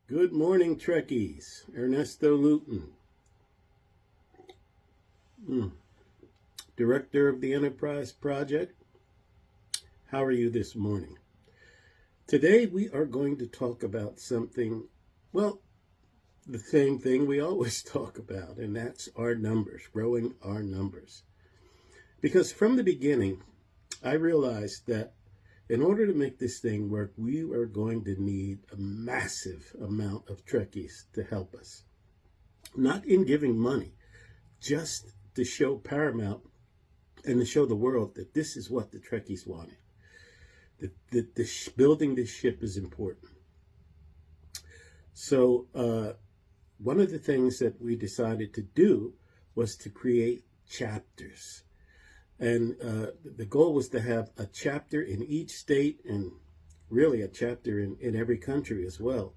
Good morning, Trekkies. Ernesto Luton, Director of the Enterprise Project. How are you this morning? Today we are going to talk about something, well, the same thing we always talk about, and that's our numbers, growing our numbers. Because from the beginning, I realized that in order to make this thing work, we are going to need a massive amount of Trekkies to help us. Not in giving money, just to show Paramount and to show the world that this is what the Trekkies wanted. That building this ship is important. So one of the things that we decided to do was to create chapters. And the goal was to have a chapter in each state and really a chapter in every country as well.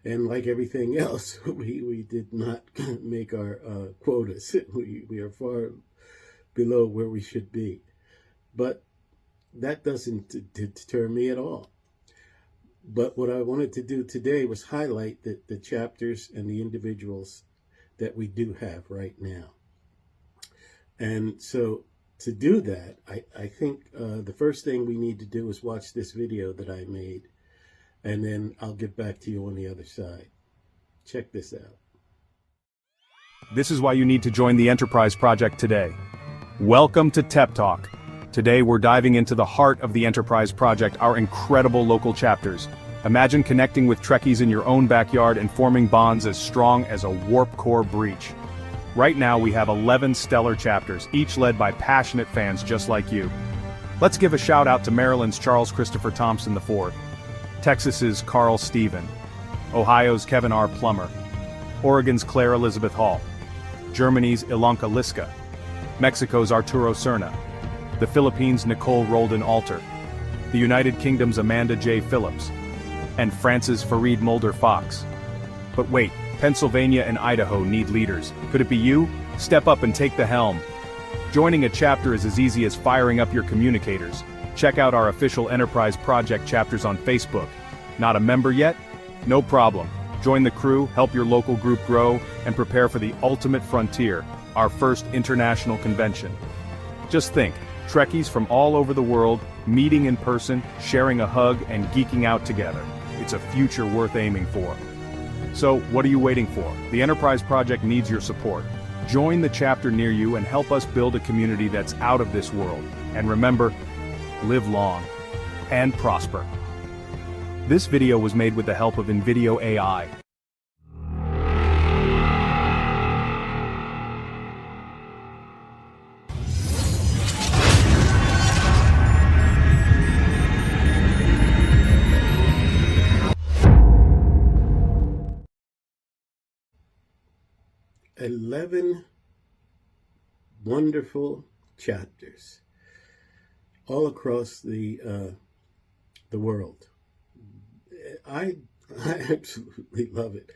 And like everything else, we did not make our quotas. We are far below where we should be. But that doesn't deter me at all. But what I wanted to do today was highlight the chapters and the individuals that we do have right now. And so to do that, I think the first thing we need to do is watch this video that I made, and then I'll get back to you on the other side. Check this out. This is why you need to join the Enterprise Project today. Welcome to TEP Talk. Today we're diving into the heart of the Enterprise Project, our incredible local chapters. Imagine connecting with Trekkies in your own backyard and forming bonds as strong as a warp core breach. Right now we have 11 stellar chapters, each led by passionate fans just like you. Let's give a shout out to Maryland's Charles Christopher Thompson IV, Texas's Carl Stephen, Ohio's Kevin R. Plummer, Oregon's Claire Elizabeth Hall, Germany's Ilanka Liska, Mexico's Arturo Serna, the Philippines' Nicole Roldan Alter, the United Kingdom's Amanda J. Phillips, and France's Farid Mulder Fox. But wait, Pennsylvania and Idaho need leaders. Could it be you? Step up and take the helm. Joining a chapter is as easy as firing up your communicators. Check out our official Enterprise Project chapters on Facebook. Not a member yet? No problem. Join the crew, help your local group grow, and prepare for the ultimate frontier, our first international convention. Just think, Trekkies from all over the world, meeting in person, sharing a hug, and geeking out together. It's a future worth aiming for. So, what are you waiting for? The Enterprise Project needs your support. Join the chapter near you and help us build a community that's out of this world. And remember, live long and prosper. This video was made with the help of NVIDIA AI. $11 wonderful chapters all across the world. I absolutely love it.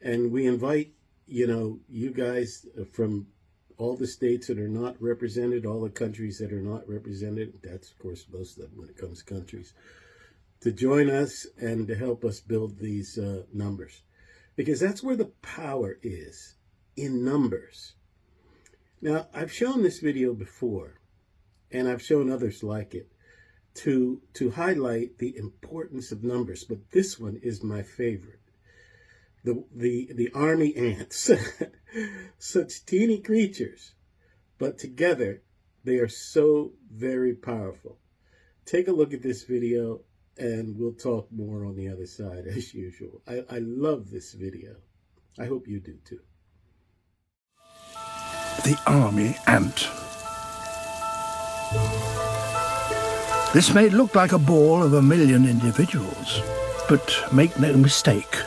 And we invite, you guys from all the states that are not represented, all the countries that are not represented, that's of course most of them when it comes to countries, to join us and to help us build these numbers. Because that's where the power is, in numbers. Now, I've shown this video before, and I've shown others like it, to highlight the importance of numbers, but this one is my favorite. The army ants, such teeny creatures, but together they are so very powerful. Take a look at this video, and we'll talk more on the other side as usual. I love this video. I hope you do too. The army ant. This may look like a ball of 1 million individuals, but make no mistake,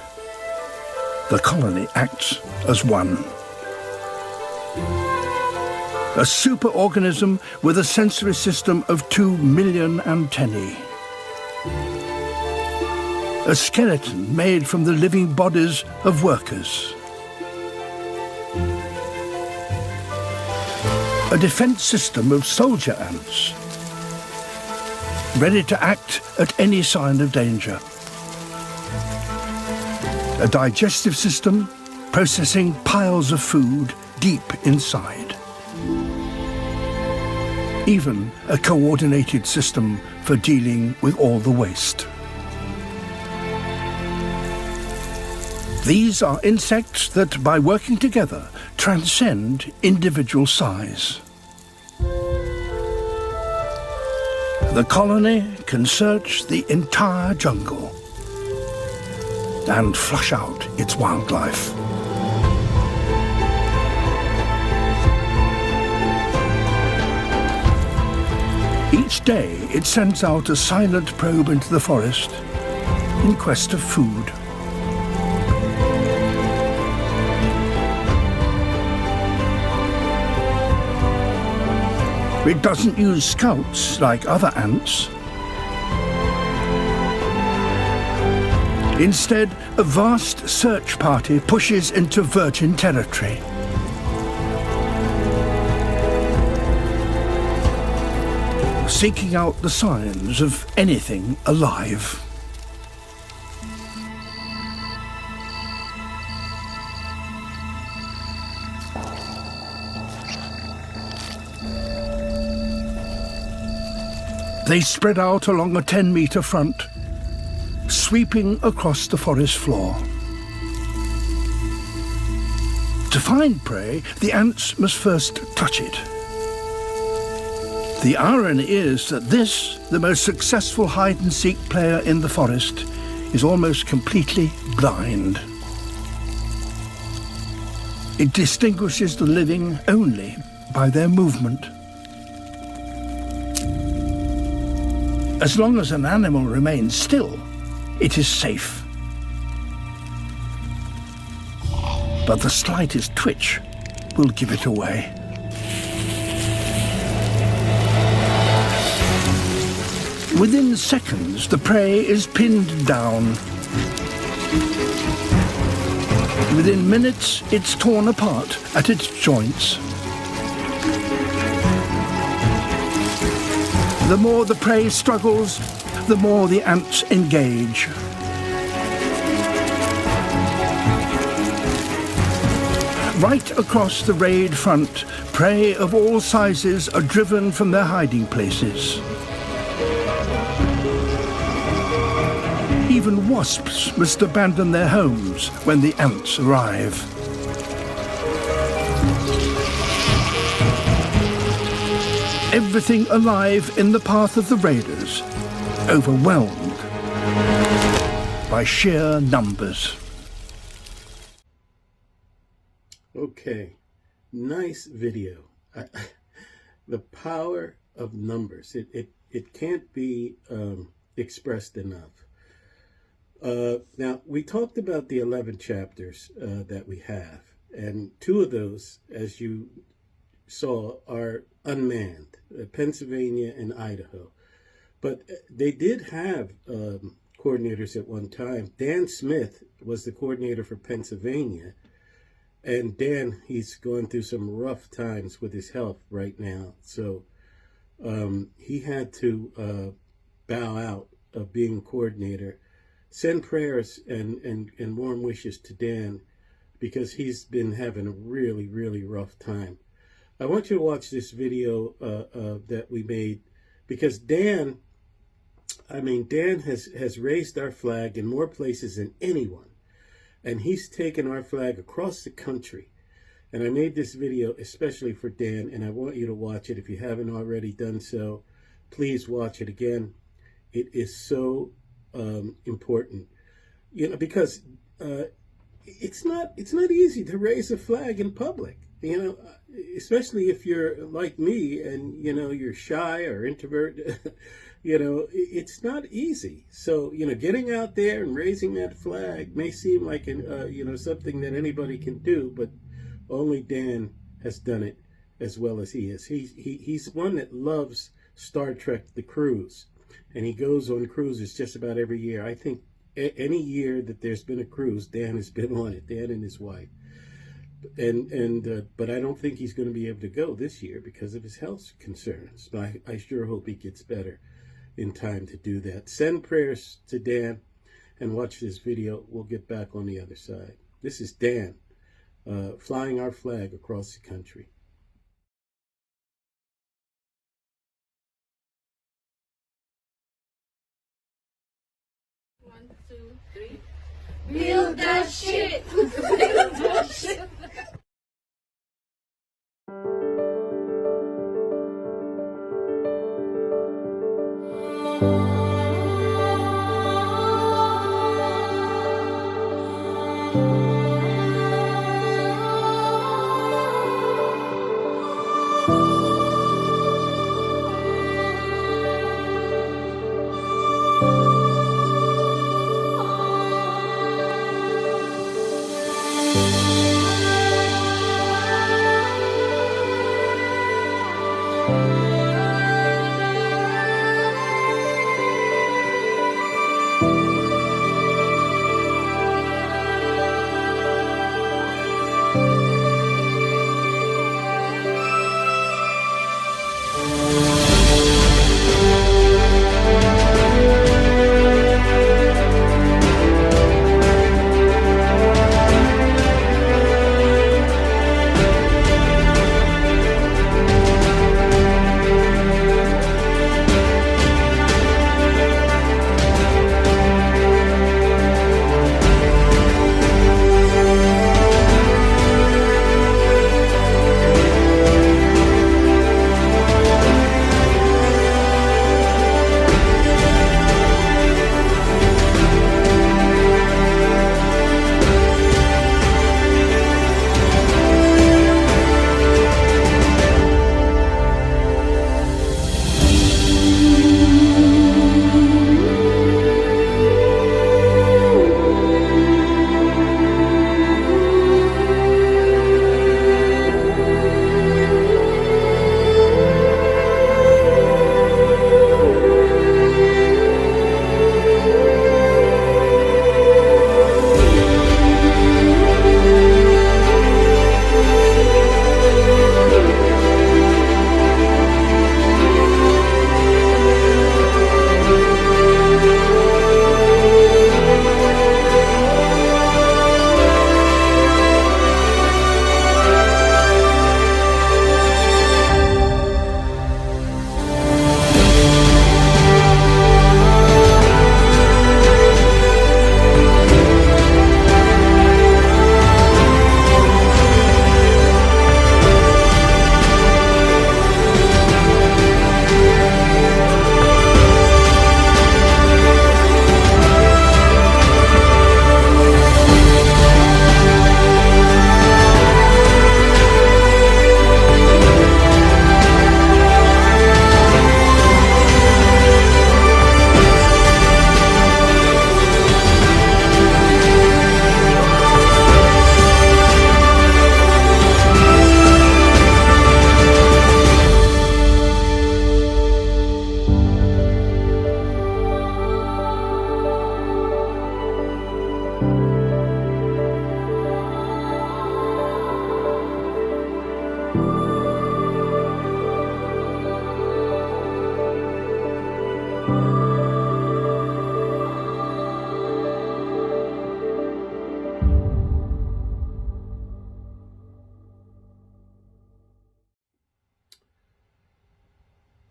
the colony acts as one. A superorganism with a sensory system of 2 million antennae. A skeleton made from the living bodies of workers. A defense system of soldier ants, ready to act at any sign of danger. a digestive system processing piles of food deep inside. Even a coordinated system for dealing with all the waste. These are insects that, by working together, transcend individual size. The colony can search the entire jungle and flush out its wildlife. Each day, it sends out a silent probe into the forest in quest of food. It doesn't use scouts like other ants. Instead, a vast search party pushes into virgin territory. Seeking out the signs of anything alive. They spread out along a 10-meter front, sweeping across the forest floor. To find prey, the ants must first touch it. The irony is that this, the most successful hide-and-seek player in the forest, is almost completely blind. It distinguishes the living only by their movement. As long as an animal remains still, it is safe. But the slightest twitch will give it away. Within seconds, the prey is pinned down. Within minutes, it's torn apart at its joints. The more the prey struggles, the more the ants engage. Right across the raid front, prey of all sizes are driven from their hiding places. Even wasps must abandon their homes when the ants arrive. Everything alive in the path of the raiders, overwhelmed by sheer numbers. Okay, nice video. The power of numbers. It can't be expressed enough. Now, we talked about the 11 chapters that we have, and 2 of those, as you saw, are unmanned, Pennsylvania and Idaho. But they did have coordinators at one time. Dan Smith was the coordinator for Pennsylvania, and Dan, he's going through some rough times with his health right now, so he had to bow out of being coordinator. Send prayers and warm wishes to Dan, because he's been having a really, really rough time. I want you to watch this video that we made, because Dan has raised our flag in more places than anyone. And he's taken our flag across the country. And I made this video especially for Dan, and I want you to watch it. If you haven't already done so, please watch it again. It is so important, because it's not easy to raise a flag in public, especially if you're like me and you're shy or introvert. It's not easy. So getting out there and raising that flag may seem like something that anybody can do, but only Dan has done it as well as he is. He's one that loves Star Trek: The Cruise. And he goes on cruises just about every year. I think any year that there's been a cruise, Dan has been on it, Dan and his wife. But I don't think he's going to be able to go this year because of his health concerns. But I sure hope he gets better in time to do that. Send prayers to Dan. and watch this video. We'll get back on the other side. This is Dan, flying our flag across the country. One, two, three. Build that shit! Build that shit!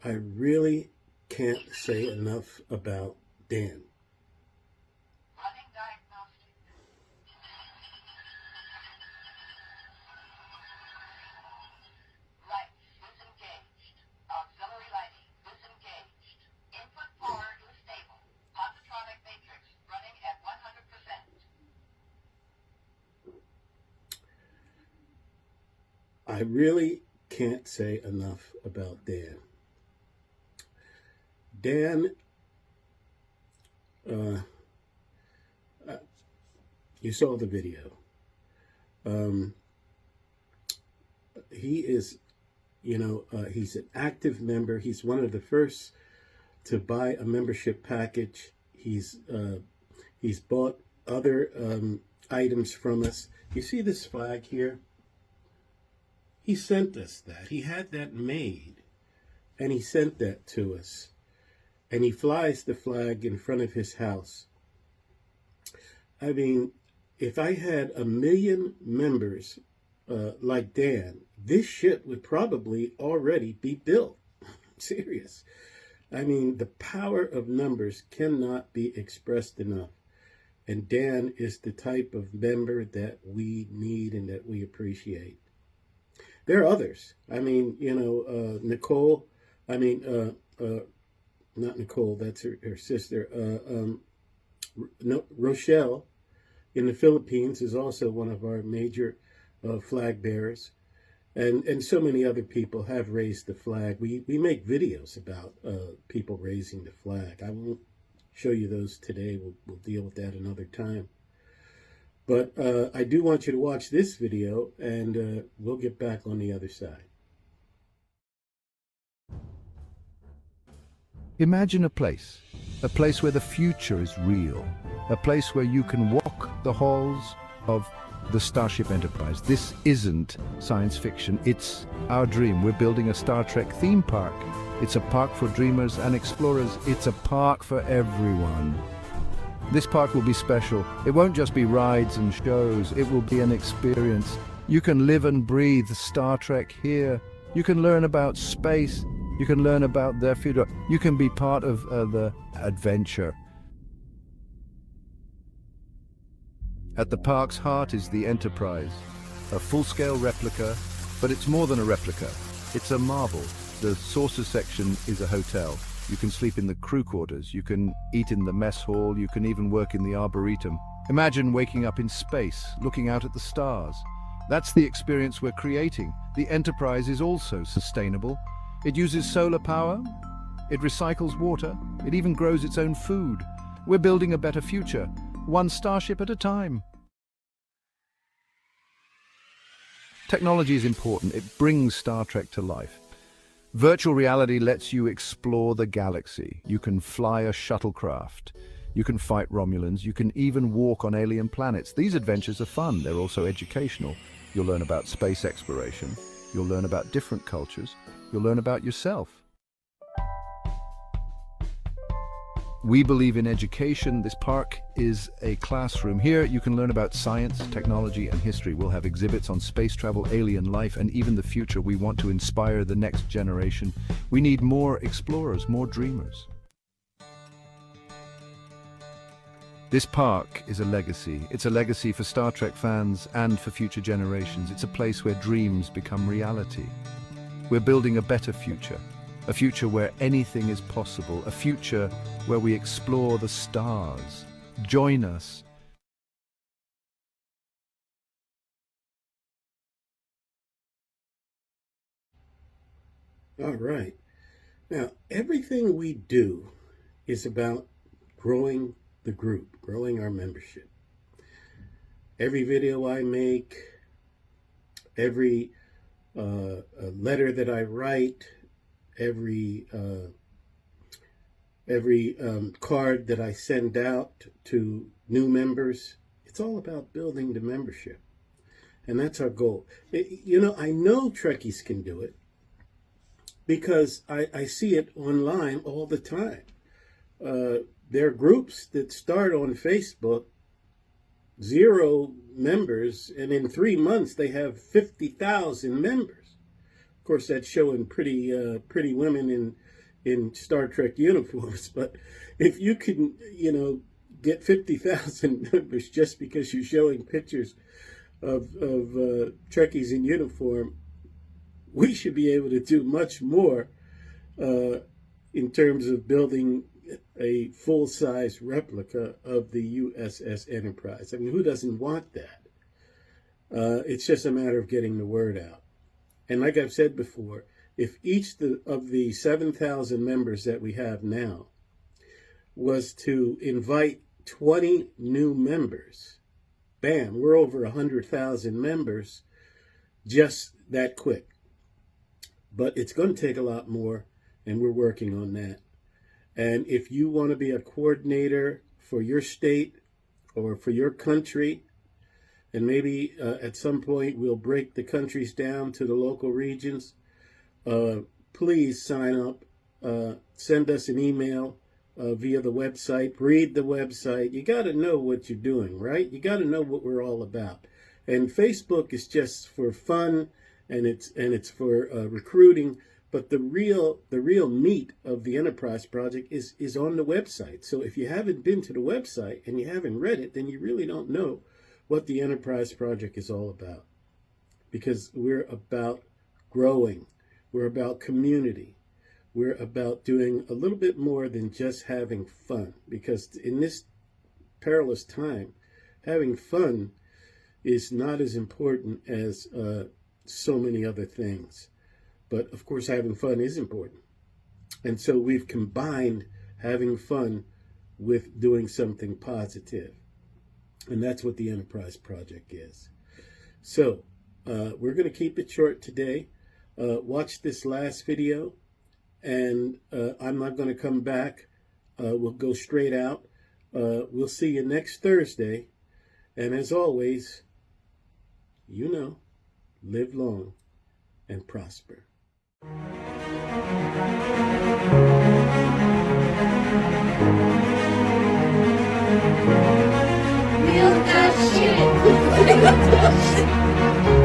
I really can't say enough about Dan. Running diagnostic. Lights disengaged. Auxiliary lighting disengaged. Input power is stable. Positronic matrix running at 100%. I really can't say enough about Dan. Dan, you saw the video. He is, he's an active member. He's one of the first to buy a membership package. He's bought other items from us. You see this flag here? He sent us that. He had that made, and he sent that to us. And he flies the flag in front of his house I mean, if I had 1 million members like Dan, this shit would probably already be built. Serious. I mean, the power of numbers cannot be expressed enough. And Dan is the type of member that we need and that we appreciate. There are others. I mean, Nicole, not Nicole, that's her sister. Rochelle in the Philippines is also one of our major flag bearers. And so many other people have raised the flag. We make videos about people raising the flag. I won't show you those today. We'll deal with that another time. But I do want you to watch this video, and we'll get back on the other side. Imagine a place where the future is real, a place where you can walk the halls of the Starship Enterprise. This isn't science fiction, it's our dream. We're building a Star Trek theme park. It's a park for dreamers and explorers. It's a park for everyone. This park will be special. It won't just be rides and shows, it will be an experience. You can live and breathe Star Trek here. You can learn about space. You can learn about their future. You can be part of the adventure. At the park's heart is the Enterprise, a full-scale replica, but it's more than a replica. It's a marvel. The saucer section is a hotel. You can sleep in the crew quarters, you can eat in the mess hall, you can even work in the arboretum. Imagine waking up in space, looking out at the stars. That's the experience we're creating. The Enterprise is also sustainable. It uses solar power, it recycles water, it even grows its own food. We're building a better future, one starship at a time. Technology is important. It brings Star Trek to life. Virtual reality lets you explore the galaxy. You can fly a shuttlecraft. You can fight Romulans. You can even walk on alien planets. These adventures are fun. They're also educational. You'll learn about space exploration. You'll learn about different cultures. You'll learn about yourself. We believe in education. This park is a classroom. Here you can learn about science, technology, and history. We'll have exhibits on space travel, alien life, and even the future. We want to inspire the next generation. We need more explorers, more dreamers. This park is a legacy. It's a legacy for Star Trek fans and for future generations. It's a place where dreams become reality. We're building a better future. A future where anything is possible, a future where we explore the stars. Join us. All right. Now, everything we do is about growing the group, growing our membership. Every video I make, every letter that I write, every card that I send out to new members, it's all about building the membership. And that's our goal. I know Trekkies can do it because I see it online all the time. There are groups that start on Facebook, 0 members, and in 3 months they have 50,000 members. Of course, that's showing pretty women in Star Trek uniforms. But if you can, get 50,000 members just because you're showing pictures of Trekkies in uniform, we should be able to do much more in terms of building a full-size replica of the USS Enterprise. I mean, who doesn't want that? It's just a matter of getting the word out. And like I've said before, if each of the 7,000 members that we have now was to invite 20 new members, bam, we're over 100,000 members just that quick. But it's going to take a lot more, and we're working on that. And if you want to be a coordinator for your state or for your country, and maybe at some point we'll break the countries down to the local regions, please sign up, send us an email, via the website. Read the website. You got to know what you're doing, right? You got to know what we're all about. And Facebook is just for fun, and it's for recruiting. But the real meat of the Enterprise Project is on the website. So if you haven't been to the website and you haven't read it, then you really don't know what the Enterprise Project is all about. Because we're about growing. We're about community. We're about doing a little bit more than just having fun. Because in this perilous time, having fun is not as important as so many other things. But of course, having fun is important. And so we've combined having fun with doing something positive. And that's what the Enterprise Project is. So we're going to keep it short today. Watch this last video, and I'm not going to come back. We'll go straight out. We'll see you next Thursday. And as always, you know, live long and prosper. Build that shit.